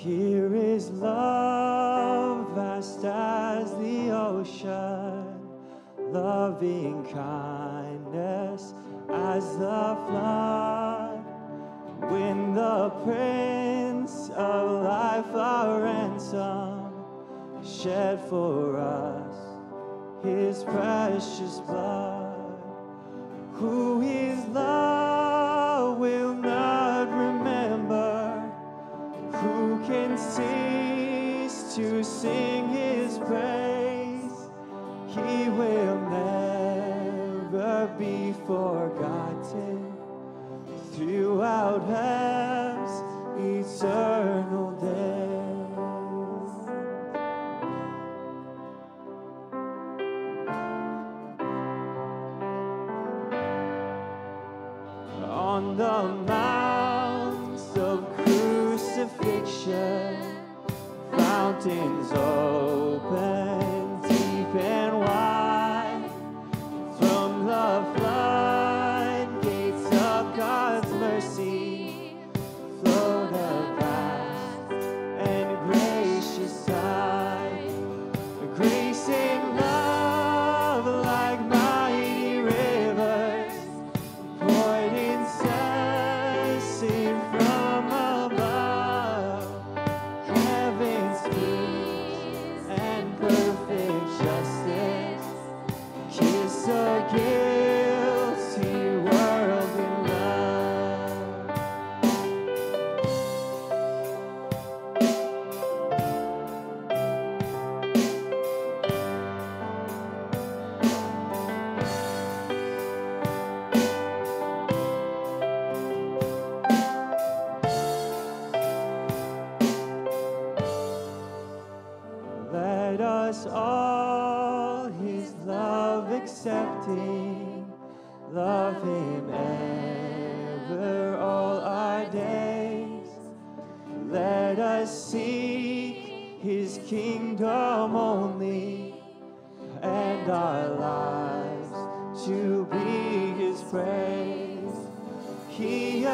Here is love vast as the ocean, loving kindness as the flood. When the Prince of Life, our ransom, shed for us his precious blood. Who is love will not remember, who can cease to sing his praise? He will never be forgotten throughout heaven's eternal days. On the mounts of crucifixion, fountains open deep and wide. From the floodgates of God's mercy flowed a vast and gracious tide. Grace and love like mighty rivers poured incessant from above. Heaven's peace and perfect justice kiss a guilty world in love. Let us all his love accepting, love him ever all our days. Let us seek his kingdom only, and our lives to be his praise. He